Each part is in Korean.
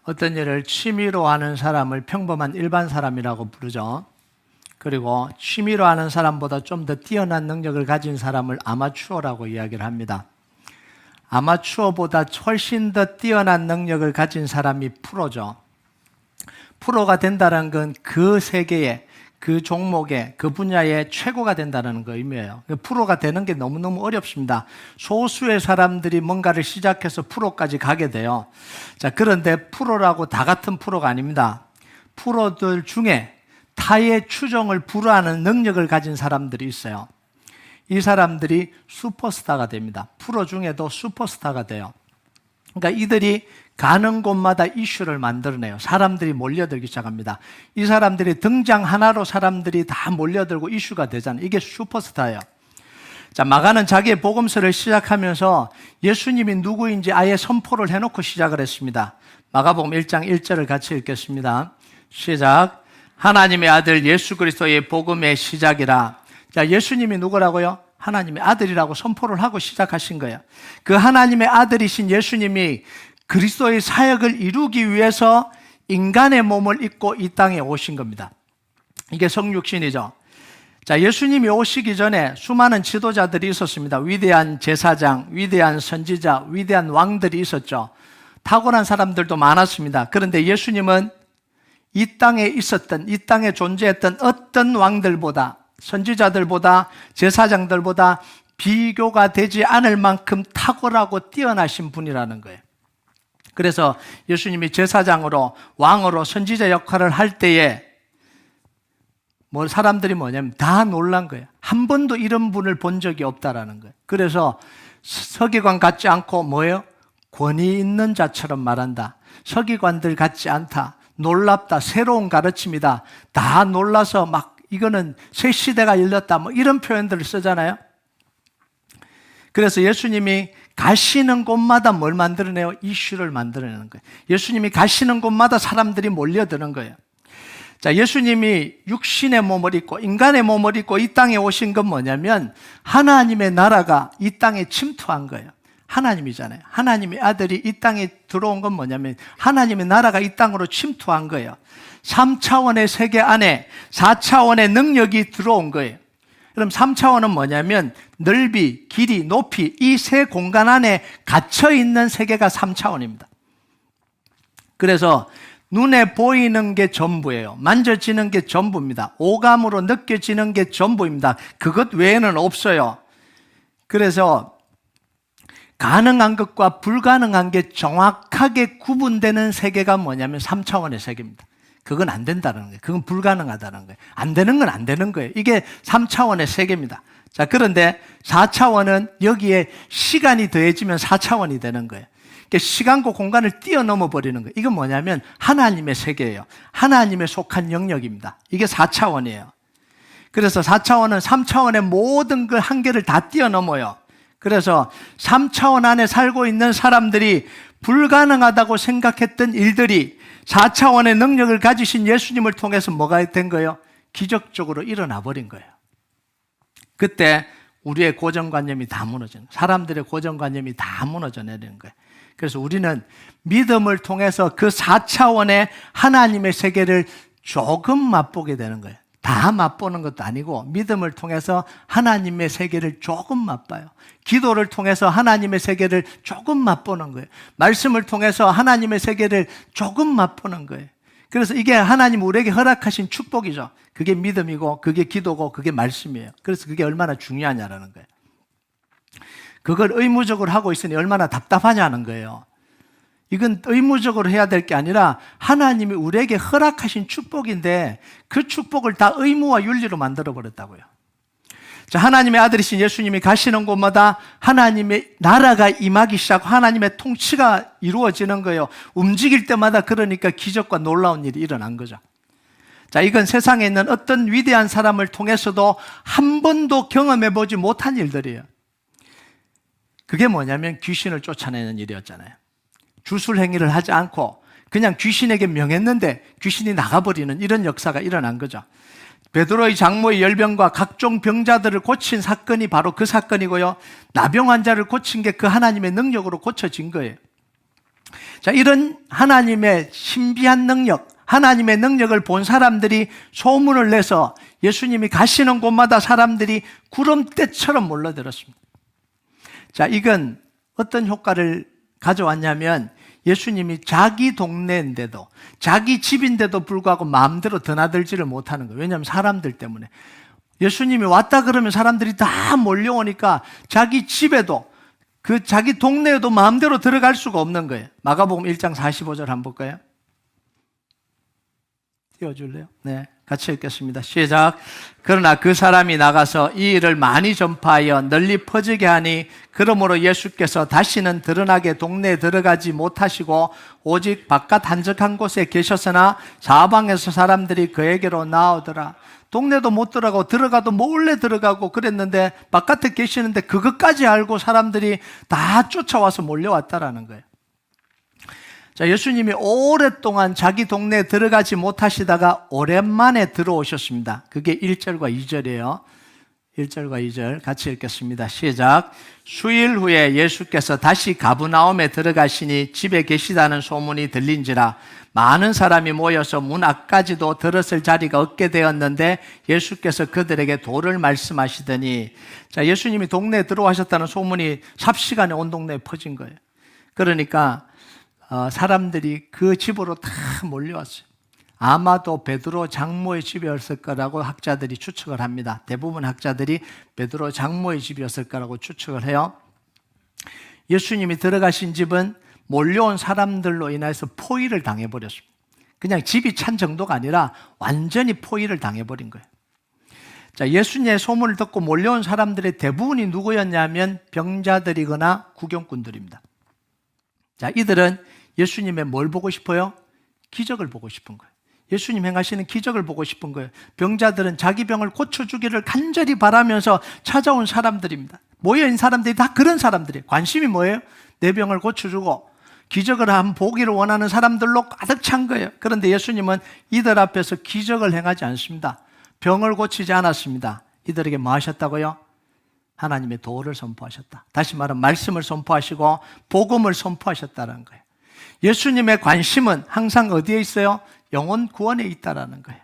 어떤 일을 취미로 하는 사람을 평범한 일반 사람이라고 부르죠. 그리고 취미로 하는 사람보다 좀 더 뛰어난 능력을 가진 사람을 아마추어라고 이야기를 합니다. 아마추어보다 훨씬 더 뛰어난 능력을 가진 사람이 프로죠. 프로가 된다는 건 그 세계에, 그 종목에, 그 분야에 최고가 된다는 거 의미예요. 프로가 되는 게 너무너무 어렵습니다. 소수의 사람들이 뭔가를 시작해서 프로까지 가게 돼요. 자, 그런데 프로라고 다 같은 프로가 아닙니다. 프로들 중에 타의 추종을 불허하는 능력을 가진 사람들이 있어요. 이 사람들이 슈퍼스타가 됩니다. 프로 중에도 슈퍼스타가 돼요. 그러니까 이들이 가는 곳마다 이슈를 만들어내요. 사람들이 몰려들기 시작합니다. 이 사람들이 등장 하나로 사람들이 다 몰려들고 이슈가 되잖아요. 이게 슈퍼스타예요. 자, 마가는 자기의 복음서를 시작하면서 예수님이 누구인지 아예 선포를 해놓고 시작을 했습니다. 마가복음 1장 1절을 같이 읽겠습니다. 시작. 하나님의 아들 예수 그리스도의 복음의 시작이라. 자, 예수님이 누구라고요? 하나님의 아들이라고 선포를 하고 시작하신 거예요. 그 하나님의 아들이신 예수님이 그리스도의 사역을 이루기 위해서 인간의 몸을 입고 이 땅에 오신 겁니다. 이게 성육신이죠. 자, 예수님이 오시기 전에 수많은 지도자들이 있었습니다. 위대한 제사장, 위대한 선지자, 위대한 왕들이 있었죠. 탁월한 사람들도 많았습니다. 그런데 예수님은 이 땅에 있었던, 이 땅에 존재했던 어떤 왕들보다, 선지자들보다, 제사장들보다 비교가 되지 않을 만큼 탁월하고 뛰어나신 분이라는 거예요. 그래서 예수님이 제사장으로, 왕으로, 선지자 역할을 할 때에 사람들이 뭐냐면 다 놀란 거예요. 한 번도 이런 분을 본 적이 없다라는 거예요. 그래서 서기관 같지 않고 뭐예요? 권위 있는 자처럼 말한다. 서기관들 같지 않다. 놀랍다. 새로운 가르침이다. 다 놀라서 막 이거는 새 시대가 열렸다. 뭐 이런 표현들을 쓰잖아요. 그래서 예수님이 가시는 곳마다 뭘 만들어내요? 이슈를 만들어내는 거예요. 예수님이 가시는 곳마다 사람들이 몰려드는 거예요. 자, 예수님이 육신의 몸을 입고 인간의 몸을 입고 이 땅에 오신 건 뭐냐면 하나님의 나라가 이 땅에 침투한 거예요. 하나님이잖아요. 하나님의 아들이 이 땅에 들어온 건 뭐냐면 하나님의 나라가 이 땅으로 침투한 거예요. 3차원의 세계 안에 4차원의 능력이 들어온 거예요. 그럼 3차원은 뭐냐면 넓이, 길이, 높이 이 세 공간 안에 갇혀있는 세계가 3차원입니다. 그래서 눈에 보이는 게 전부예요. 만져지는 게 전부입니다. 오감으로 느껴지는 게 전부입니다. 그것 외에는 없어요. 그래서 가능한 것과 불가능한 게 정확하게 구분되는 세계가 뭐냐면 3차원의 세계입니다. 그건 안 된다는 거예요. 그건 불가능하다는 거예요. 안 되는 건 안 되는 거예요. 이게 3차원의 세계입니다. 자, 그런데 4차원은 여기에 시간이 더해지면 4차원이 되는 거예요. 그러니까 시간과 공간을 뛰어넘어 버리는 거예요. 이건 뭐냐면 하나님의 세계예요. 하나님에 속한 영역입니다. 이게 4차원이에요. 그래서 4차원은 3차원의 모든 그 한계를 다 뛰어넘어요. 그래서 3차원 안에 살고 있는 사람들이 불가능하다고 생각했던 일들이 4차원의 능력을 가지신 예수님을 통해서 뭐가 된 거예요? 기적적으로 일어나 버린 거예요. 그때 우리의 고정관념이 다 무너지는 거예요. 사람들의 고정관념이 다 무너져 내리는 거예요. 그래서 우리는 믿음을 통해서 그 4차원의 하나님의 세계를 조금 맛보게 되는 거예요. 다 맛보는 것도 아니고 믿음을 통해서 하나님의 세계를 조금 맛봐요. 기도를 통해서 하나님의 세계를 조금 맛보는 거예요. 말씀을 통해서 하나님의 세계를 조금 맛보는 거예요. 그래서 이게 하나님 우리에게 허락하신 축복이죠. 그게 믿음이고 그게 기도고 그게 말씀이에요. 그래서 그게 얼마나 중요하냐라는 거예요. 그걸 의무적으로 하고 있으니 얼마나 답답하냐는 거예요. 이건 의무적으로 해야 될 게 아니라 하나님이 우리에게 허락하신 축복인데 그 축복을 다 의무와 윤리로 만들어버렸다고요. 자, 하나님의 아들이신 예수님이 가시는 곳마다 하나님의 나라가 임하기 시작하고 하나님의 통치가 이루어지는 거예요. 움직일 때마다 그러니까 기적과 놀라운 일이 일어난 거죠. 자, 이건 세상에 있는 어떤 위대한 사람을 통해서도 한 번도 경험해보지 못한 일들이에요. 그게 뭐냐면 귀신을 쫓아내는 일이었잖아요. 주술 행위를 하지 않고 그냥 귀신에게 명했는데 귀신이 나가버리는 이런 역사가 일어난 거죠. 베드로의 장모의 열병과 각종 병자들을 고친 사건이 바로 그 사건이고요. 나병 환자를 고친 게 그 하나님의 능력으로 고쳐진 거예요. 자, 이런 하나님의 신비한 능력, 하나님의 능력을 본 사람들이 소문을 내서 예수님이 가시는 곳마다 사람들이 구름대처럼 몰려들었습니다. 자, 이건 어떤 효과를 가져왔냐면 예수님이 자기 동네인데도, 자기 집인데도 불구하고 마음대로 드나들지를 못하는 거예요. 왜냐하면 사람들 때문에. 예수님이 왔다 그러면 사람들이 다 몰려오니까 자기 집에도, 그 자기 동네에도 마음대로 들어갈 수가 없는 거예요. 마가복음 1장 45절 한번 볼까요? 띄워줄래요? 네, 같이 읽겠습니다. 시작. 그러나 그 사람이 나가서 이 일을 많이 전파하여 널리 퍼지게 하니 그러므로 예수께서 다시는 드러나게 동네에 들어가지 못하시고 오직 바깥 한적한 곳에 계셨으나 사방에서 사람들이 그에게로 나오더라. 동네도 못 들어가고 들어가도 몰래 들어가고 그랬는데 바깥에 계시는데 그것까지 알고 사람들이 다 쫓아와서 몰려왔다라는 거예요. 자, 예수님이 오랫동안 자기 동네에 들어가지 못하시다가 오랜만에 들어오셨습니다. 그게 1절과 2절이에요. 1절과 2절 같이 읽겠습니다. 시작. 수일 후에 예수께서 다시 가브나움에 들어가시니 집에 계시다는 소문이 들린지라 많은 사람이 모여서 문 앞까지도 들었을 자리가 없게 되었는데 예수께서 그들에게 도를 말씀하시더니, 자, 예수님이 동네에 들어가셨다는 소문이 삽시간에 온 동네에 퍼진 거예요. 그러니까 사람들이 그 집으로 다 몰려왔어요. 아마도 베드로 장모의 집이었을 거라고 학자들이 추측을 합니다. 대부분 학자들이 베드로 장모의 집이었을 거라고 추측을 해요. 예수님이 들어가신 집은 몰려온 사람들로 인해서 포위를 당해버렸습니다. 그냥 집이 찬 정도가 아니라 완전히 포위를 당해버린 거예요. 자, 예수님의 소문을 듣고 몰려온 사람들의 대부분이 누구였냐면 병자들이거나 구경꾼들입니다. 자, 이들은 예수님의 뭘 보고 싶어요? 기적을 보고 싶은 거예요. 예수님 행하시는 기적을 보고 싶은 거예요. 병자들은 자기 병을 고쳐주기를 간절히 바라면서 찾아온 사람들입니다. 모여있는 사람들이 다 그런 사람들이에요. 관심이 뭐예요? 내 병을 고쳐주고 기적을 한번 보기를 원하는 사람들로 가득 찬 거예요. 그런데 예수님은 이들 앞에서 기적을 행하지 않습니다. 병을 고치지 않았습니다. 이들에게 뭐 하셨다고요? 하나님의 도를 선포하셨다. 다시 말하면 말씀을 선포하시고 복음을 선포하셨다는 거예요. 예수님의 관심은 항상 어디에 있어요? 영혼 구원에 있다라는 거예요.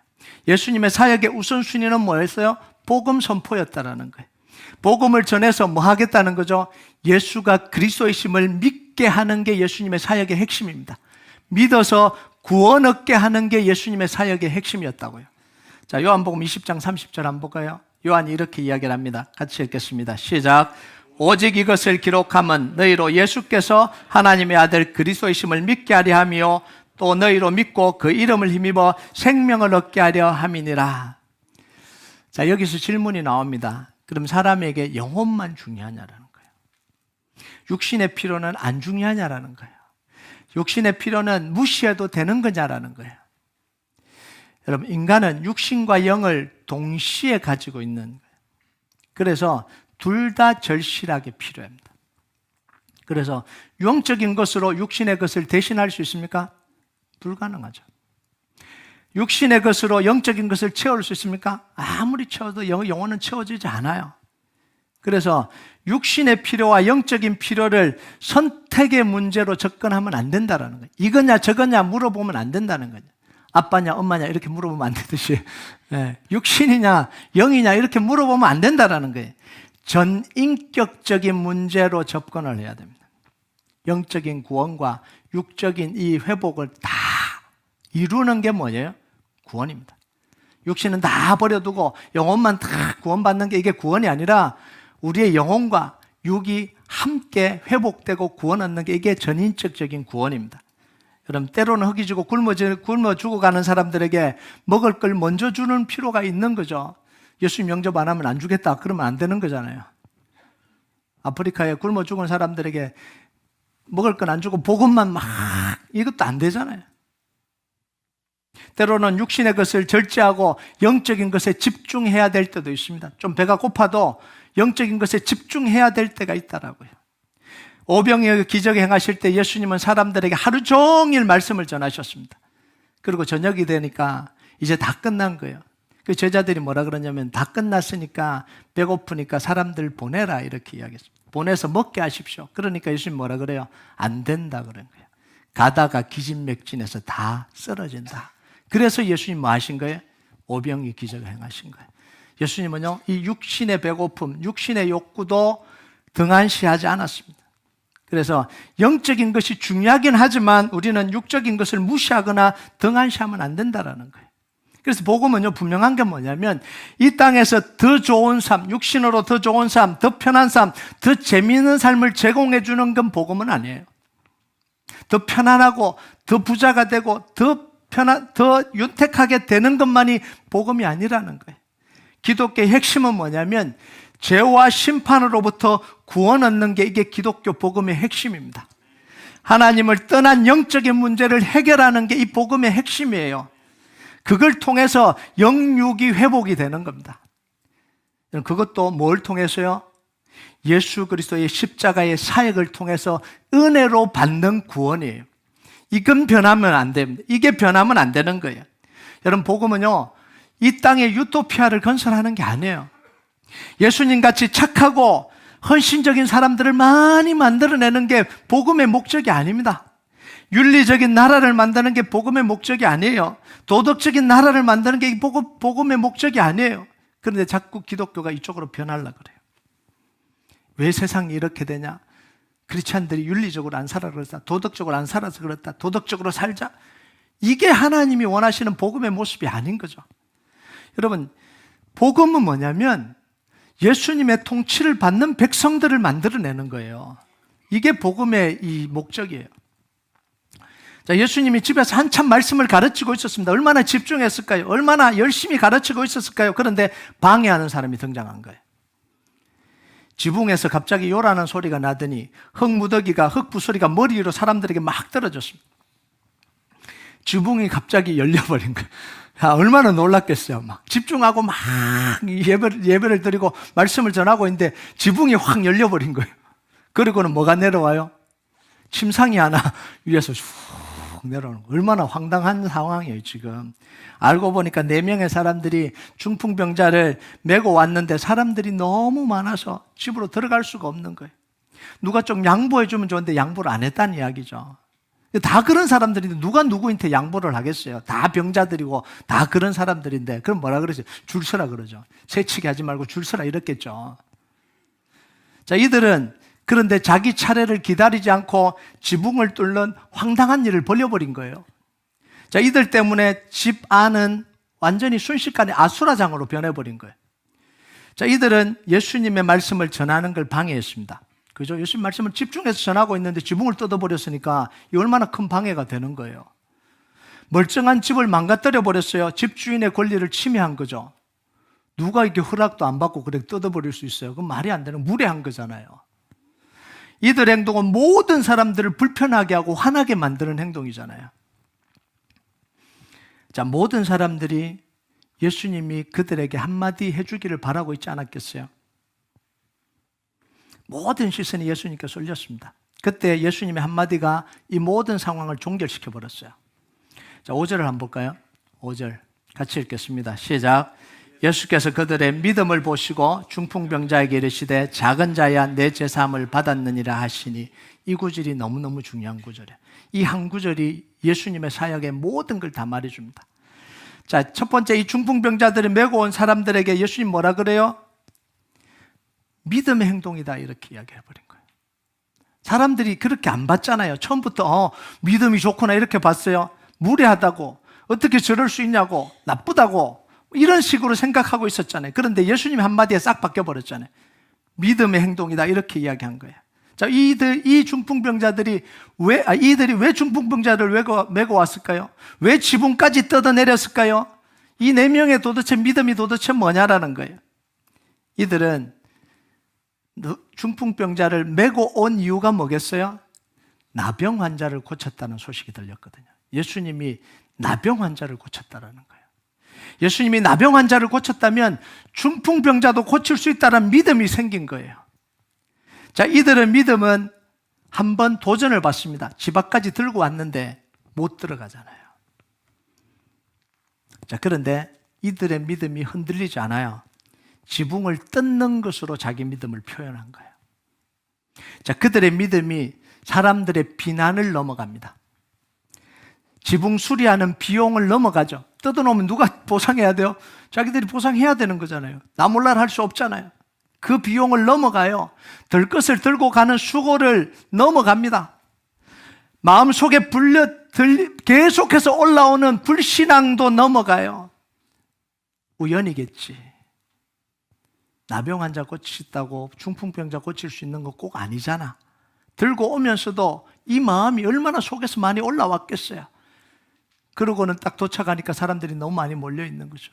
예수님의 사역의 우선순위는 뭐였어요? 복음 선포였다라는 거예요. 복음을 전해서 뭐 하겠다는 거죠? 예수가 그리스도이심을 믿게 하는 게 예수님의 사역의 핵심입니다. 믿어서 구원 얻게 하는 게 예수님의 사역의 핵심이었다고요. 자, 요한복음 20장 30절 한번 볼까요? 요한이 이렇게 이야기를 합니다. 같이 읽겠습니다. 시작. 오직 이것을 기록함은 너희로 예수께서 하나님의 아들 그리스도이심을 믿게 하려 함이요 또 너희로 믿고 그 이름을 힘입어 생명을 얻게 하려 함이니라. 자, 여기서 질문이 나옵니다. 그럼 사람에게 영혼만 중요하냐라는 거예요. 육신의 필요는 안 중요하냐라는 거예요. 육신의 필요는 무시해도 되는 거냐라는 거예요. 여러분, 인간은 육신과 영을 동시에 가지고 있는 거예요. 그래서 둘 다 절실하게 필요합니다. 그래서 영적인 것으로 육신의 것을 대신할 수 있습니까? 불가능하죠. 육신의 것으로 영적인 것을 채울 수 있습니까? 아무리 채워도 영혼은 채워지지 않아요. 그래서 육신의 필요와 영적인 필요를 선택의 문제로 접근하면 안 된다는 거예요. 이거냐 저거냐 물어보면 안 된다는 거예요. 아빠냐 엄마냐 이렇게 물어보면 안 되듯이 육신이냐 영이냐 이렇게 물어보면 안 된다는 거예요. 전인격적인 문제로 접근을 해야 됩니다. 영적인 구원과 육적인 이 회복을 다 이루는 게 뭐예요? 구원입니다. 육신은 다 버려두고 영혼만 다 구원받는 게 이게 구원이 아니라 우리의 영혼과 육이 함께 회복되고 구원 얻는 게 이게 전인격적인 구원입니다. 여러분, 때로는 허기 지고 굶어 죽어가는 사람들에게 먹을 걸 먼저 주는 필요가 있는 거죠. 예수님 영접 안 하면 안 주겠다 그러면 안 되는 거잖아요. 아프리카에 굶어 죽은 사람들에게 먹을 건 안 주고 복음만 막 이것도 안 되잖아요. 때로는 육신의 것을 절제하고 영적인 것에 집중해야 될 때도 있습니다. 좀 배가 고파도 영적인 것에 집중해야 될 때가 있다라고요. 오병이어 기적 행하실 때 예수님은 사람들에게 하루 종일 말씀을 전하셨습니다. 그리고 저녁이 되니까 이제 다 끝난 거예요. 그 제자들이 뭐라 그러냐면 다 끝났으니까 배고프니까 사람들 보내라 이렇게 이야기했습니다. 보내서 먹게 하십시오. 그러니까 예수님 뭐라 그래요? 안 된다 그런 거예요. 가다가 기진맥진해서 다 쓰러진다. 그래서 예수님 뭐 하신 거예요? 오병이 기적을 행하신 거예요. 예수님은요, 이 육신의 배고픔, 육신의 욕구도 등한시하지 않았습니다. 그래서 영적인 것이 중요하긴 하지만 우리는 육적인 것을 무시하거나 등한시하면 안 된다라는 거예요. 그래서 복음은요, 분명한 게 뭐냐면 이 땅에서 더 좋은 삶, 육신으로 더 좋은 삶, 더 편한 삶, 더 재미있는 삶을 제공해 주는 건 복음은 아니에요. 더 편안하고 더 부자가 되고 더 윤택하게 되는 것만이 복음이 아니라는 거예요. 기독교의 핵심은 뭐냐면 죄와 심판으로부터 구원 얻는 게 이게 기독교 복음의 핵심입니다. 하나님을 떠난 영적인 문제를 해결하는 게 이 복음의 핵심이에요. 그걸 통해서 영육이 회복이 되는 겁니다. 그것도 뭘 통해서요? 예수 그리스도의 십자가의 사역을 통해서 은혜로 받는 구원이에요. 이건 변하면 안 됩니다. 이게 변하면 안 되는 거예요. 여러분, 복음은요, 이 땅에 유토피아를 건설하는 게 아니에요. 예수님 같이 착하고 헌신적인 사람들을 많이 만들어내는 게 복음의 목적이 아닙니다. 윤리적인 나라를 만드는 게 복음의 목적이 아니에요. 도덕적인 나라를 만드는 게 복음의 목적이 아니에요. 그런데 자꾸 기독교가 이쪽으로 변하려고 그래요. 왜 세상이 이렇게 되냐? 크리스찬들이 윤리적으로 안 살아 그랬다. 도덕적으로 안 살아서 그랬다. 도덕적으로 살자. 이게 하나님이 원하시는 복음의 모습이 아닌 거죠. 여러분, 복음은 뭐냐면 예수님의 통치를 받는 백성들을 만들어내는 거예요. 이게 복음의 이 목적이에요. 자, 예수님이 집에서 한참 말씀을 가르치고 있었습니다. 얼마나 집중했을까요? 얼마나 열심히 가르치고 있었을까요? 그런데 방해하는 사람이 등장한 거예요. 지붕에서 갑자기 요라는 소리가 나더니 흙 부스러기가 머리 위로 사람들에게 막 떨어졌습니다. 지붕이 갑자기 열려버린 거예요. 얼마나 놀랐겠어요. 막 집중하고 막 예배를 드리고 말씀을 전하고 있는데 지붕이 확 열려버린 거예요. 그리고는 뭐가 내려와요? 침상이 하나 위에서 쭉 내려오는 거예요. 얼마나 황당한 상황이에요, 지금. 알고 보니까 4명의 사람들이 중풍병자를 메고 왔는데 사람들이 너무 많아서 집으로 들어갈 수가 없는 거예요. 누가 좀 양보해 주면 좋은데 양보를 안 했다는 이야기죠. 다 그런 사람들인데 누가 누구한테 양보를 하겠어요? 다 병자들이고 다 그런 사람들인데 그럼 뭐라 그러죠? 줄 서라 그러죠. 새치기 하지 말고 줄 서라 이랬겠죠. 자, 이들은 그런데 자기 차례를 기다리지 않고 지붕을 뚫는 황당한 일을 벌여버린 거예요. 자, 이들 때문에 집 안은 완전히 순식간에 아수라장으로 변해버린 거예요. 자, 이들은 예수님의 말씀을 전하는 걸 방해했습니다. 그죠? 예수님 말씀을 집중해서 전하고 있는데 지붕을 뜯어버렸으니까 이 얼마나 큰 방해가 되는 거예요. 멀쩡한 집을 망가뜨려 버렸어요. 집주인의 권리를 침해한 거죠. 누가 이렇게 허락도 안 받고 그렇게 뜯어버릴 수 있어요? 그건 말이 안 되는 무례한 거잖아요. 이들 행동은 모든 사람들을 불편하게 하고 화나게 만드는 행동이잖아요. 자, 모든 사람들이 예수님이 그들에게 한마디 해주기를 바라고 있지 않았겠어요? 모든 시선이 예수님께 쏠렸습니다. 그때 예수님의 한마디가 이 모든 상황을 종결시켜 버렸어요. 자, 5절을 한번 볼까요? 5절 같이 읽겠습니다. 시작. 예수께서 그들의 믿음을 보시고 중풍병자에게 이르시되 작은 자야 내 제사함을 받았느니라 하시니, 이 구절이 너무너무 중요한 구절이에요. 이 한 구절이 예수님의 사역의 모든 걸 다 말해줍니다. 자, 첫 번째, 이 중풍병자들을 메고 온 사람들에게 예수님 뭐라 그래요? 믿음의 행동이다 이렇게 이야기해버린 거예요. 사람들이 그렇게 안 봤잖아요. 처음부터 믿음이 좋구나 이렇게 봤어요. 무례하다고, 어떻게 저럴 수 있냐고, 나쁘다고 이런 식으로 생각하고 있었잖아요. 그런데 예수님 한마디에 싹 바뀌어버렸잖아요. 믿음의 행동이다 이렇게 이야기한 거예요. 자, 이 중풍병자들이 이들이 왜 중풍병자를 메고 왔을까요? 왜 지붕까지 뜯어내렸을까요? 이 4명의 도대체 믿음이 도대체 뭐냐라는 거예요. 이들은 중풍병자를 메고 온 이유가 뭐겠어요? 나병 환자를 고쳤다는 소식이 들렸거든요. 예수님이 나병 환자를 고쳤다라는 거예요. 예수님이 나병 환자를 고쳤다면 중풍병자도 고칠 수 있다는 믿음이 생긴 거예요. 자, 이들의 믿음은 한번 도전을 받습니다. 집 앞까지 들고 왔는데 못 들어가잖아요. 자, 그런데 이들의 믿음이 흔들리지 않아요. 지붕을 뜯는 것으로 자기 믿음을 표현한 거예요. 자, 그들의 믿음이 사람들의 비난을 넘어갑니다. 지붕 수리하는 비용을 넘어가죠. 뜯어놓으면 누가 보상해야 돼요? 자기들이 보상해야 되는 거잖아요. 나 몰라라 할 수 없잖아요. 그 비용을 넘어가요. 들 것을 들고 가는 수고를 넘어갑니다. 마음속에 계속해서 올라오는 불신앙도 넘어가요. 우연이겠지. 나병 환자 고치겠다고 중풍병자 고칠 수 있는 거 꼭 아니잖아. 들고 오면서도 이 마음이 얼마나 속에서 많이 올라왔겠어요. 그러고는 딱 도착하니까 사람들이 너무 많이 몰려 있는 거죠.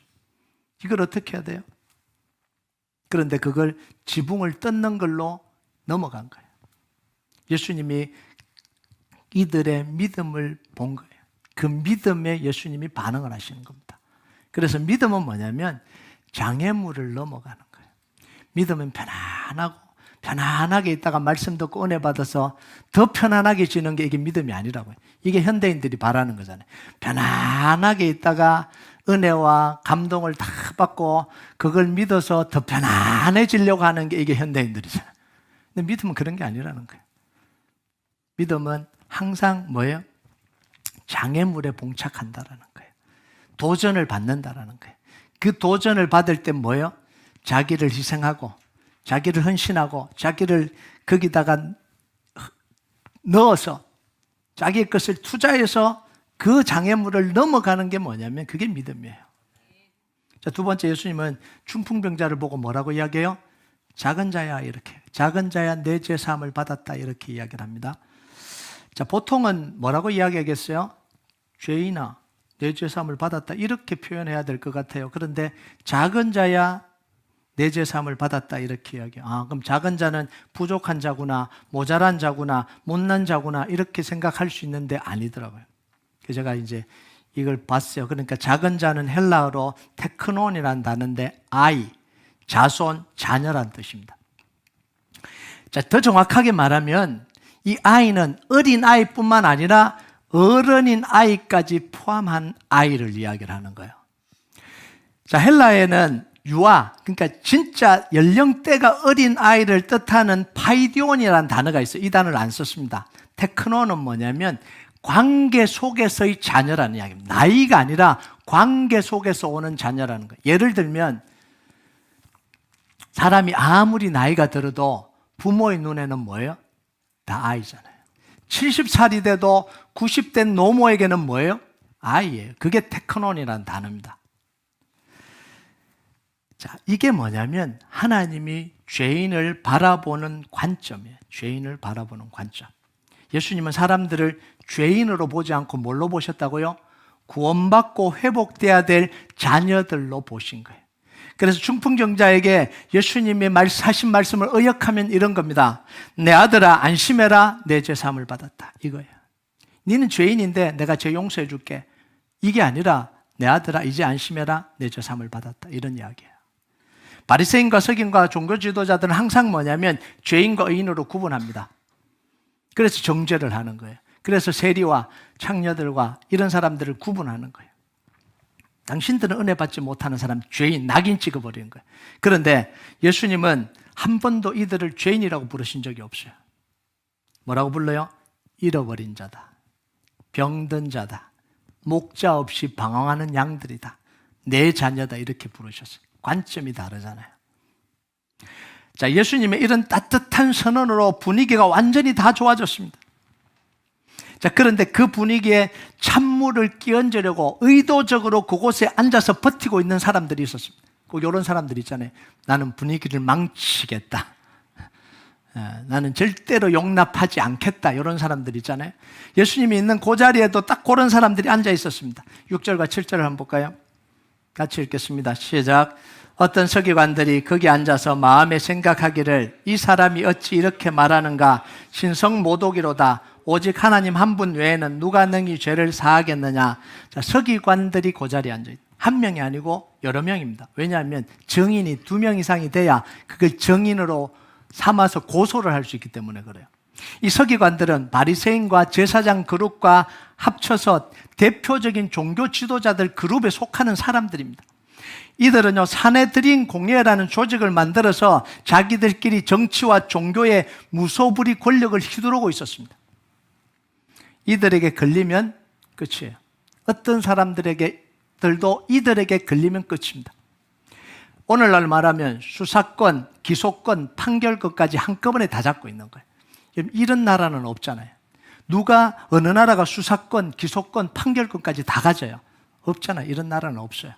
이걸 어떻게 해야 돼요? 그런데 그걸 지붕을 뜯는 걸로 넘어간 거예요. 예수님이 이들의 믿음을 본 거예요. 그 믿음에 예수님이 반응을 하시는 겁니다. 그래서 믿음은 뭐냐면 장애물을 넘어가는 거예요. 믿음은 편안하게 있다가 말씀 듣고 은혜 받아서 더 편안하게 지는 게 이게 믿음이 아니라고요. 이게 현대인들이 바라는 거잖아요. 편안하게 있다가 은혜와 감동을 다 받고 그걸 믿어서 더 편안해지려고 하는 게 이게 현대인들이잖아요. 근데 믿음은 그런 게 아니라는 거예요. 믿음은 항상 뭐예요? 장애물에 봉착한다라는 거예요. 도전을 받는다라는 거예요. 그 도전을 받을 때 뭐예요? 자기를 희생하고 자기를 헌신하고 자기를 거기다가 넣어서 자기의 것을 투자해서 그 장애물을 넘어가는 게 뭐냐면 그게 믿음이에요. 자, 두 번째, 예수님은 중풍병자를 보고 뭐라고 이야기해요? 작은 자야, 이렇게. 작은 자야, 내 죄 사함을 받았다, 이렇게 이야기를 합니다. 자, 보통은 뭐라고 이야기하겠어요? 죄인아, 내 죄 사함을 받았다, 이렇게 표현해야 될 것 같아요. 그런데 작은 자야, 내 죄 사함을 받았다, 이렇게 이야기해요. 아, 그럼 작은 자는 부족한 자구나, 모자란 자구나, 못난 자구나, 이렇게 생각할 수 있는데 아니더라고요. 그래서 제가 이제 이걸 봤어요. 그러니까 작은 자는 헬라어로 테크논이라는 단어인데 아이, 자손, 자녀란 뜻입니다. 자, 더 정확하게 말하면 이 아이는 어린 아이뿐만 아니라 어른인 아이까지 포함한 아이를 이야기를 하는 거예요. 자, 헬라에는 유아, 그러니까 진짜 연령대가 어린 아이를 뜻하는 파이디온이라는 단어가 있어요. 이 단어를 안 썼습니다. 테크논은 뭐냐면 관계 속에서의 자녀라는 이야기입니다. 나이가 아니라 관계 속에서 오는 자녀라는 거예요. 예를 들면 사람이 아무리 나이가 들어도 부모의 눈에는 뭐예요? 다 아이잖아요. 70살이 돼도 90대 노모에게는 뭐예요? 아이예요. 그게 테크논이라는 단어입니다. 자, 이게 뭐냐면 하나님이 죄인을 바라보는 관점이에요. 죄인을 바라보는 관점. 예수님은 사람들을 죄인으로 보지 않고 뭘로 보셨다고요? 구원받고 회복돼야 될 자녀들로 보신 거예요. 그래서 중풍병자에게 예수님이 하신 말씀을 의역하면 이런 겁니다. 내 아들아 안심해라, 내 죄 사함을 받았다, 이거예요. 너는 죄인인데 내가 죄 용서해 줄게. 이게 아니라 내 아들아 이제 안심해라, 내 죄 사함을 받았다, 이런 이야기예요. 바리새인과 서기관과 종교 지도자들은 항상 뭐냐면 죄인과 의인으로 구분합니다. 그래서 정죄를 하는 거예요. 그래서 세리와 창녀들과 이런 사람들을 구분하는 거예요. 당신들은 은혜 받지 못하는 사람, 죄인, 낙인 찍어버리는 거예요. 그런데 예수님은 한 번도 이들을 죄인이라고 부르신 적이 없어요. 뭐라고 불러요? 잃어버린 자다, 병든 자다, 목자 없이 방황하는 양들이다, 내 자녀다, 이렇게 부르셨어요. 관점이 다르잖아요. 자, 예수님의 이런 따뜻한 선언으로 분위기가 완전히 다 좋아졌습니다. 자, 그런데 그 분위기에 찬물을 끼얹으려고 의도적으로 그곳에 앉아서 버티고 있는 사람들이 있었습니다. 꼭 이런 사람들 있잖아요. 나는 분위기를 망치겠다, 나는 절대로 용납하지 않겠다, 이런 사람들 있잖아요. 예수님이 있는 그 자리에도 딱 그런 사람들이 앉아 있었습니다. 6절과 7절을 한번 볼까요? 같이 읽겠습니다. 시작. 어떤 서기관들이 거기 앉아서 마음에 생각하기를 이 사람이 어찌 이렇게 말하는가, 신성모독이로다, 오직 하나님 한 분 외에는 누가 능히 죄를 사하겠느냐. 자, 서기관들이 그 자리에 앉아 있다. 한 명이 아니고 여러 명입니다. 왜냐하면 증인이 2명 이상이 돼야 그걸 증인으로 삼아서 고소를 할 수 있기 때문에 그래요. 이 서기관들은 바리새인과 제사장 그룹과 합쳐서 대표적인 종교 지도자들 그룹에 속하는 사람들입니다. 이들은요, 사내들인 공회라는 조직을 만들어서 자기들끼리 정치와 종교의 무소불위 권력을 휘두르고 있었습니다. 이들에게 걸리면 끝이에요. 어떤 사람들도 이들에게 걸리면 끝입니다. 오늘날 말하면 수사권, 기소권, 판결권까지 한꺼번에 다 잡고 있는 거예요. 이런 나라는 없잖아요. 누가 어느 나라가 수사권, 기소권, 판결권까지 다 가져요? 없잖아요. 이런 나라는 없어요.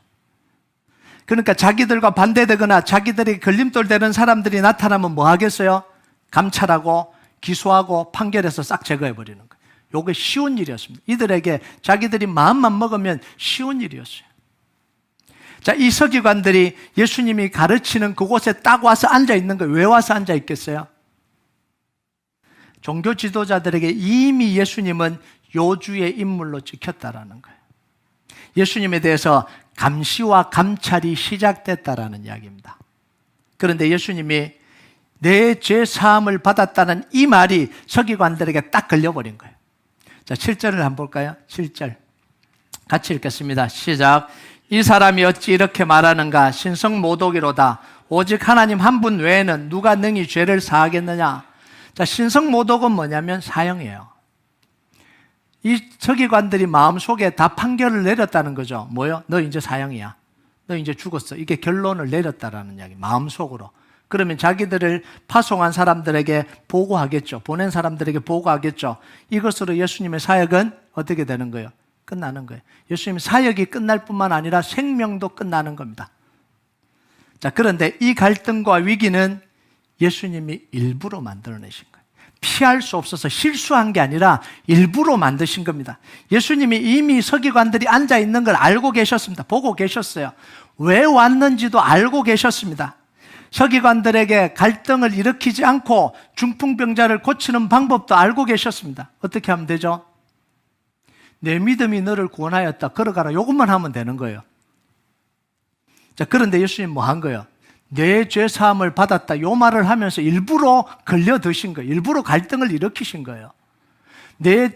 그러니까 자기들과 반대되거나 자기들에게 걸림돌 되는 사람들이 나타나면 뭐 하겠어요? 감찰하고 기소하고 판결해서 싹 제거해버리는 거예요. 이게 쉬운 일이었습니다. 이들에게 자기들이 마음만 먹으면 쉬운 일이었어요. 자, 이 서기관들이 예수님이 가르치는 그곳에 딱 와서 앉아 있는 거예요. 왜 와서 앉아 있겠어요? 종교 지도자들에게 이미 예수님은 요주의 인물로 찍혔다라는 거예요. 예수님에 대해서 감시와 감찰이 시작됐다라는 이야기입니다. 그런데 예수님이 내 죄 사함을 받았다는 이 말이 서기관들에게 딱 걸려버린 거예요. 자, 7절을 한번 볼까요? 7절 같이 읽겠습니다. 시작. 이 사람이 어찌 이렇게 말하는가? 신성모독이로다. 오직 하나님 한 분 외에는 누가 능히 죄를 사하겠느냐? 자, 신성모독은 뭐냐면 사형이에요. 이 서기관들이 마음속에 다 판결을 내렸다는 거죠. 뭐요? 너 이제 사형이야. 너 이제 죽었어. 이게 결론을 내렸다라는 이야기. 마음속으로. 그러면 자기들을 파송한 사람들에게 보고하겠죠. 보낸 사람들에게 보고하겠죠. 이것으로 예수님의 사역은 어떻게 되는 거예요? 끝나는 거예요. 예수님의 사역이 끝날 뿐만 아니라 생명도 끝나는 겁니다. 자, 그런데 이 갈등과 위기는 예수님이 일부러 만들어내신 거예요. 피할 수 없어서 실수한 게 아니라 일부러 만드신 겁니다. 예수님이 이미 서기관들이 앉아 있는 걸 알고 계셨습니다. 보고 계셨어요. 왜 왔는지도 알고 계셨습니다. 서기관들에게 갈등을 일으키지 않고 중풍병자를 고치는 방법도 알고 계셨습니다. 어떻게 하면 되죠? 내 믿음이 너를 구원하였다. 걸어가라. 이것만 하면 되는 거예요. 자, 그런데 예수님 뭐 한 거예요? 내 죄 사함을 받았다. 이 말을 하면서 일부러 걸려드신 거예요. 일부러 갈등을 일으키신 거예요. 내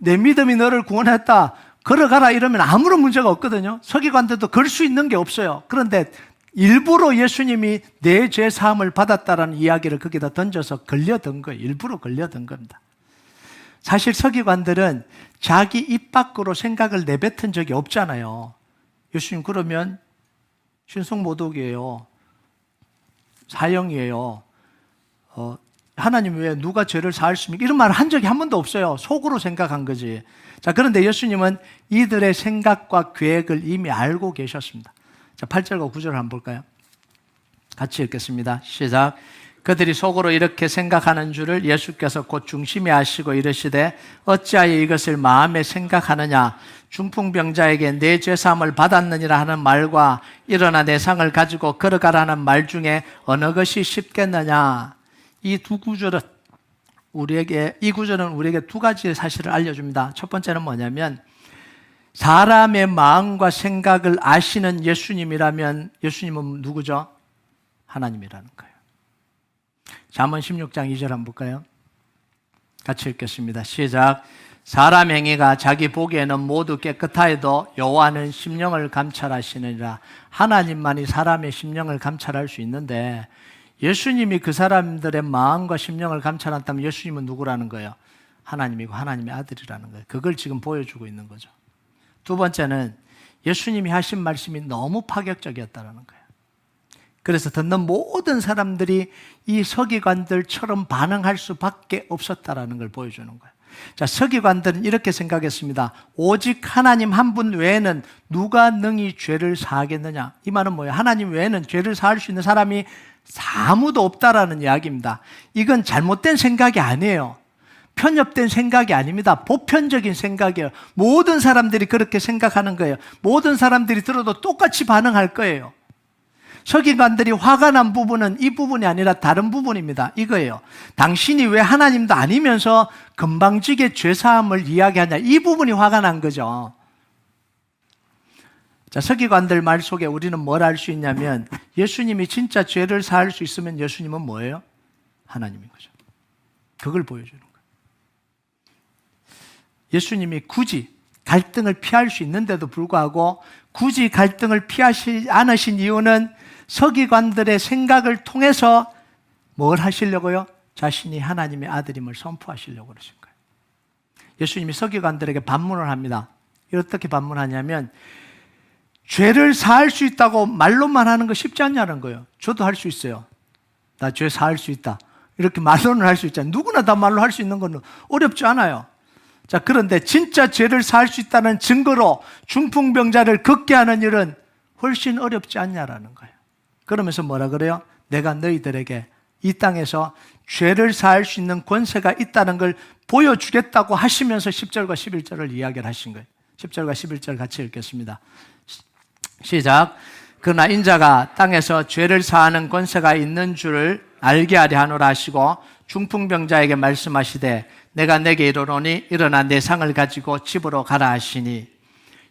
믿음이 너를 구원했다. 걸어가라 이러면 아무런 문제가 없거든요. 서기관들도 걸 수 있는 게 없어요. 그런데 일부러 예수님이 내 죄 사함을 받았다라는 이야기를 거기다 던져서 걸려든 거예요. 일부러 걸려든 겁니다. 사실 서기관들은 자기 입 밖으로 생각을 내뱉은 적이 없잖아요. 예수님 그러면 신성모독이에요. 사형이에요. 하나님 왜 누가 죄를 사할 수 있습니까? 이런 말을 한 적이 한 번도 없어요. 속으로 생각한 거지. 자, 그런데 예수님은 이들의 생각과 계획을 이미 알고 계셨습니다. 자, 8절과 9절을 한번 볼까요? 같이 읽겠습니다. 시작. 그들이 속으로 이렇게 생각하는 줄을 예수께서 곧 중심에 아시고 이르시되 어찌하여 이것을 마음에 생각하느냐? 중풍병자에게 내 죄사함을 받았느니라 하는 말과 일어나 내 상을 가지고 걸어가라는 말 중에 어느 것이 쉽겠느냐? 이 구절은 우리에게 두 가지의 사실을 알려줍니다. 첫 번째는 뭐냐면 사람의 마음과 생각을 아시는 예수님이라면 예수님은 누구죠? 하나님이라는 거예요. 잠언 16장 2절 한번 볼까요? 같이 읽겠습니다. 시작. 사람 행위가 자기 보기에는 모두 깨끗하여도 여호와는 심령을 감찰하시느니라. 하나님만이 사람의 심령을 감찰할 수 있는데 예수님이 그 사람들의 마음과 심령을 감찰한다면 예수님은 누구라는 거예요? 하나님이고 하나님의 아들이라는 거예요. 그걸 지금 보여주고 있는 거죠. 두 번째는 예수님이 하신 말씀이 너무 파격적이었다는 거예요. 그래서 듣는 모든 사람들이 이 서기관들처럼 반응할 수밖에 없었다라는 걸 보여주는 거예요. 자, 서기관들은 이렇게 생각했습니다. 오직 하나님 한 분 외에는 누가 능히 죄를 사하겠느냐? 이 말은 뭐예요? 하나님 외에는 죄를 사할 수 있는 사람이 아무도 없다라는 이야기입니다. 이건 잘못된 생각이 아니에요. 편협된 생각이 아닙니다. 보편적인 생각이에요. 모든 사람들이 그렇게 생각하는 거예요. 모든 사람들이 들어도 똑같이 반응할 거예요. 서기관들이 화가 난 부분은 이 부분이 아니라 다른 부분입니다. 이거예요. 당신이 왜 하나님도 아니면서 금방지게 죄사함을 이야기하냐. 이 부분이 화가 난 거죠. 자, 서기관들 말 속에 우리는 뭘 알 수 있냐면 예수님이 진짜 죄를 사할 수 있으면 예수님은 뭐예요? 하나님인 거죠. 그걸 보여주는 거예요. 예수님이 굳이 갈등을 피할 수 있는데도 불구하고 굳이 갈등을 피하지 않으신 이유는 서기관들의 생각을 통해서 뭘 하시려고요? 자신이 하나님의 아들임을 선포하시려고 그러신 거예요. 예수님이 서기관들에게 반문을 합니다. 어떻게 반문하냐면 죄를 사할 수 있다고 말로만 하는 거 쉽지 않냐는 거예요. 저도 할 수 있어요. 나 죄 사할 수 있다. 이렇게 말로는 할 수 있잖아요. 누구나 다 말로 할 수 있는 건 어렵지 않아요. 자, 그런데 진짜 죄를 사할 수 있다는 증거로 중풍병자를 걷게 하는 일은 훨씬 어렵지 않냐라는 거예요. 그러면서 뭐라 그래요? 내가 너희들에게 이 땅에서 죄를 사할 수 있는 권세가 있다는 걸 보여주겠다고 하시면서 10절과 11절을 이야기를 하신 거예요. 10절과 11절 같이 읽겠습니다. 시작. 그러나 인자가 땅에서 죄를 사하는 권세가 있는 줄을 알게 하려 하노라 하시고 중풍병자에게 말씀하시되 내가 내게 이르노니 일어나 내 상을 가지고 집으로 가라 하시니,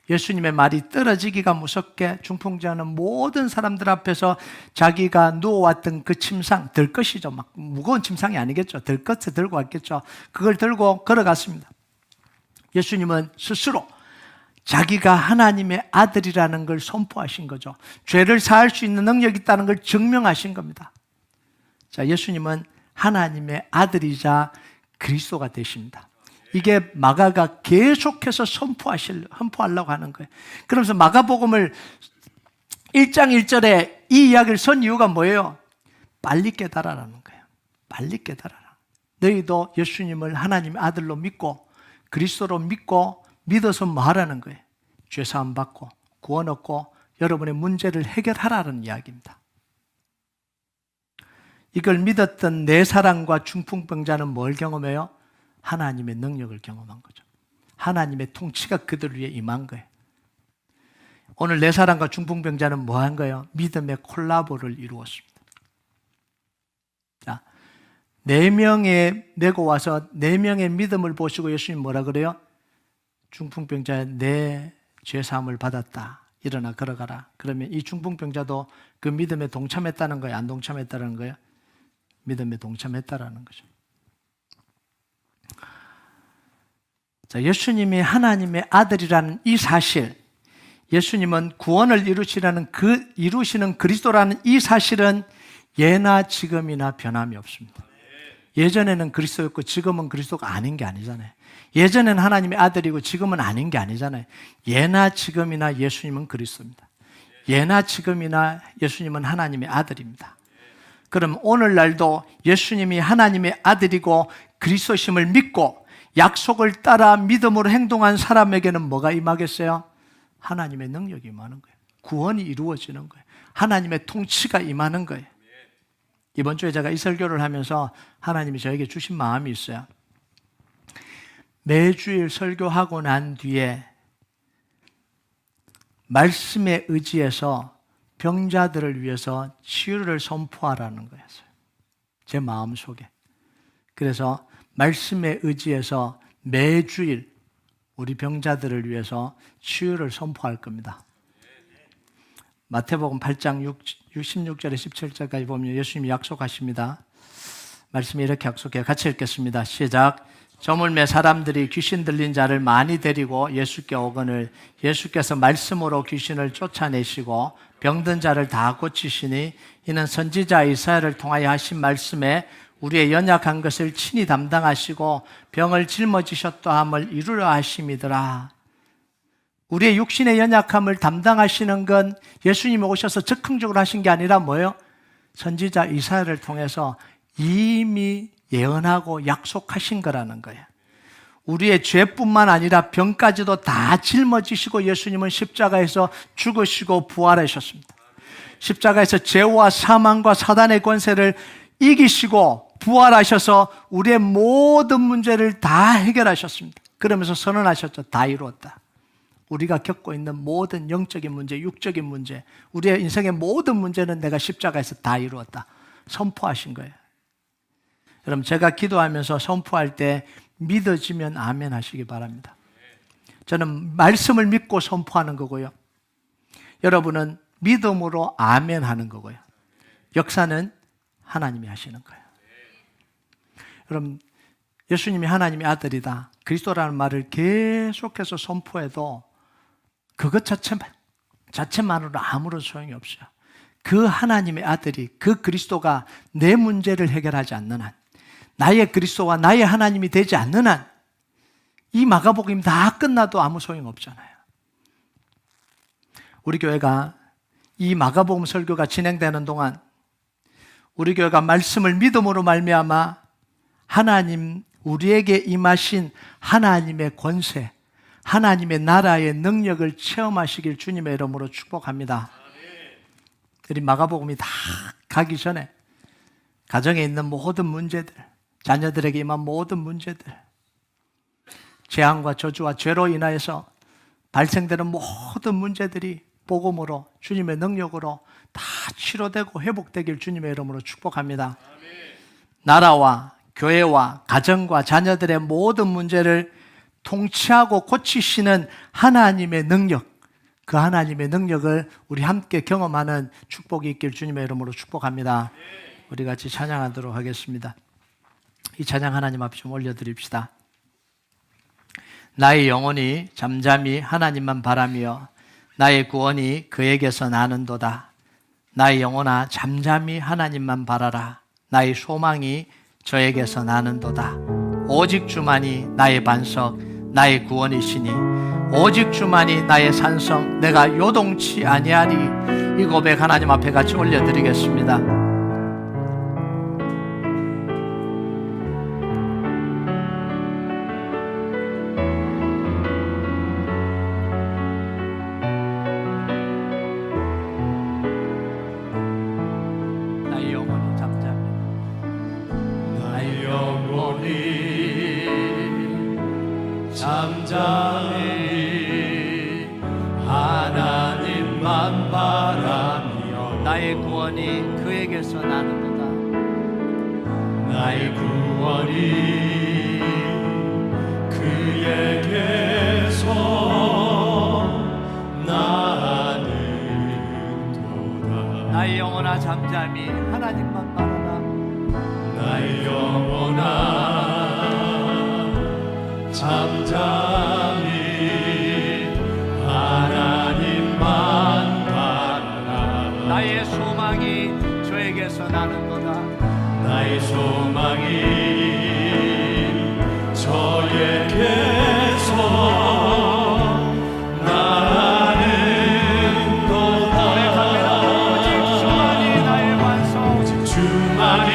예수님의 말이 떨어지기가 무섭게 중풍자는 모든 사람들 앞에서 자기가 누워왔던 그 침상, 들것이죠. 막 무거운 침상이 아니겠죠. 들것을 들고 왔겠죠. 그걸 들고 걸어갔습니다. 예수님은 스스로 자기가 하나님의 아들이라는 걸 선포하신 거죠. 죄를 사할 수 있는 능력이 있다는 걸 증명하신 겁니다. 자, 예수님은 하나님의 아들이자 그리스도가 되십니다. 이게 마가가 계속해서 선포하려고 하는 거예요. 그러면서 마가복음을 1장 1절에 이 이야기를 선 이유가 뭐예요? 빨리 깨달아라는 거예요. 빨리 깨달아라. 너희도 예수님을 하나님의 아들로 믿고 그리스도로 믿고 믿어서 뭐 하라는 거예요? 죄사함 받고 구원 얻고 여러분의 문제를 해결하라는 이야기입니다. 이걸 믿었던 네 사람과 중풍병자는 뭘 경험해요? 하나님의 능력을 경험한 거죠. 하나님의 통치가 그들 위에 임한 거예요. 오늘 네 사람과 중풍병자는 뭐 한 거예요? 믿음의 콜라보를 이루었습니다. 자, 네 명에 내고 와서 네 명의 믿음을 보시고 예수님 뭐라 그래요? 중풍병자의 내 죄사함을 받았다. 일어나 걸어가라. 그러면 이 중풍병자도 그 믿음에 동참했다는 거예요? 안 동참했다는 거예요? 믿음에 동참했다라는 거죠. 자, 예수님이 하나님의 아들이라는 이 사실, 예수님은 구원을 이루시는 그리스도라는 이 사실은 예나 지금이나 변함이 없습니다. 예전에는 그리스도였고 지금은 그리스도가 아닌 게 아니잖아요. 예전에는 하나님의 아들이고 지금은 아닌 게 아니잖아요. 예나 지금이나 예수님은 그리스도입니다. 예나 지금이나 예수님은 하나님의 아들입니다. 그럼 오늘날도 예수님이 하나님의 아들이고 그리스도심을 믿고 약속을 따라 믿음으로 행동한 사람에게는 뭐가 임하겠어요? 하나님의 능력이 임하는 거예요. 구원이 이루어지는 거예요. 하나님의 통치가 임하는 거예요. 이번 주에 제가 이 설교를 하면서 하나님이 저에게 주신 마음이 있어요. 매주일 설교하고 난 뒤에 말씀에 의지해서 병자들을 위해서 치유를 선포하라는 거였어요. 제 마음속에. 그래서 말씀에 의지해서 매주일 우리 병자들을 위해서 치유를 선포할 겁니다. 마태복음 8장 16절에 17절까지 보면 예수님이 약속하십니다. 말씀이 이렇게 약속해요. 같이 읽겠습니다. 시작. 저물매 사람들이 귀신 들린 자를 많이 데리고 예수께 오거늘 예수께서 말씀으로 귀신을 쫓아내시고 병든 자를 다 고치시니 이는 선지자 이사야를 통하여 하신 말씀에 우리의 연약한 것을 친히 담당하시고 병을 짊어지셨다 함을 이루려 하심이더라. 우리의 육신의 연약함을 담당하시는 건 예수님이 오셔서 즉흥적으로 하신 게 아니라 뭐예요? 선지자 이사야를 통해서 이미 예언하고 약속하신 거라는 거예요. 우리의 죄뿐만 아니라 병까지도 다 짊어지시고 예수님은 십자가에서 죽으시고 부활하셨습니다. 십자가에서 죄와 사망과 사단의 권세를 이기시고 부활하셔서 우리의 모든 문제를 다 해결하셨습니다. 그러면서 선언하셨죠. 다 이루었다. 우리가 겪고 있는 모든 영적인 문제, 육적인 문제, 우리의 인생의 모든 문제는 내가 십자가에서 다 이루었다. 선포하신 거예요. 여러분, 제가 기도하면서 선포할 때 믿어지면 아멘 하시기 바랍니다. 저는 말씀을 믿고 선포하는 거고요. 여러분은 믿음으로 아멘 하는 거고요. 역사는 하나님이 하시는 거예요. 여러분, 예수님이 하나님의 아들이다, 그리스도라는 말을 계속해서 선포해도 그것 자체만으로 아무런 소용이 없어요. 그 하나님의 아들이, 그 그리스도가 내 문제를 해결하지 않는 한, 나의 그리스도와 나의 하나님이 되지 않는 한, 이 마가복음 다 끝나도 아무 소용 없잖아요. 우리 교회가 이 마가복음 설교가 진행되는 동안 우리 교회가 말씀을 믿음으로 말미암아 하나님, 우리에게 임하신 하나님의 권세, 하나님의 나라의 능력을 체험하시길 주님의 이름으로 축복합니다. 우리 마가복음이 다 가기 전에 가정에 있는 모든 문제들, 자녀들에게 임한 모든 문제들, 재앙과 저주와 죄로 인하여서 발생되는 모든 문제들이 복음으로, 주님의 능력으로 다 치료되고 회복되길 주님의 이름으로 축복합니다. 나라와 교회와 가정과 자녀들의 모든 문제를 통치하고 고치시는 하나님의 능력, 그 하나님의 능력을 우리 함께 경험하는 축복이 있길 주님의 이름으로 축복합니다. 우리 같이 찬양하도록 하겠습니다. 이 찬양 하나님 앞에 좀 올려드립시다. 나의 영혼이 잠잠히 하나님만 바라며 나의 구원이 그에게서 나는도다. 나의 영혼아 잠잠히 하나님만 바라라. 나의 소망이 저에게서 나는도다. 오직 주만이 나의 반석, 나의 구원이시니 오직 주만이 나의 산성, 내가 요동치 아니하리. 이 고백 하나님 앞에 같이 올려드리겠습니다. 나의 영혼이 잠잠히, 나의 영혼이 잠잠히 하나님만 바라며 나의 구원이 그에게서 나는도다. 나의 구원이 그에게서 나는도다. 나의 영혼아 잠잠히 하나님만 바라라. 나의 영혼아 잠잠히 하나님만 바라라. 나의 소망이 저에게서 나는도다. 나의 소망이 저에게서 나는도다. 오직 주만이 나의 반석, 오직 주만이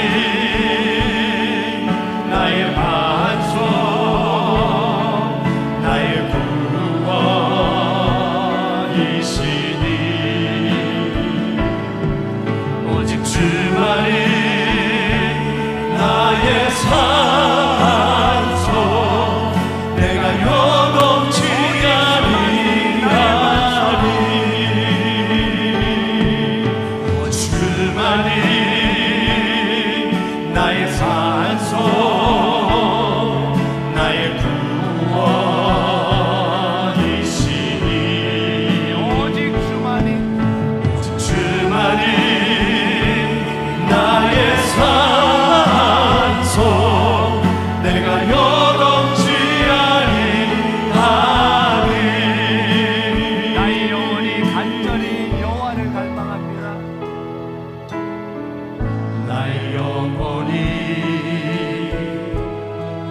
나의 반석, 나의 구원이시니 오직 주만이 나의 산소, 내가 요동치 아니하리. 주만이 나의 산소, 나의 구원이시니 오직 주만이 나의 산소, 내가 요동치 아니하리. 나의 영혼이 간절히 여호와를 갈망합니다. 나의 영혼이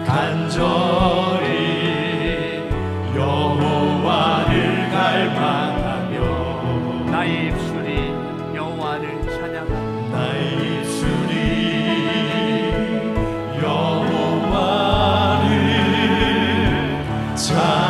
간절히 여호와를 갈망하며 나의 입술이 여호와를 찬양합니다. 나의 입술이 여호와를 찬양합니다.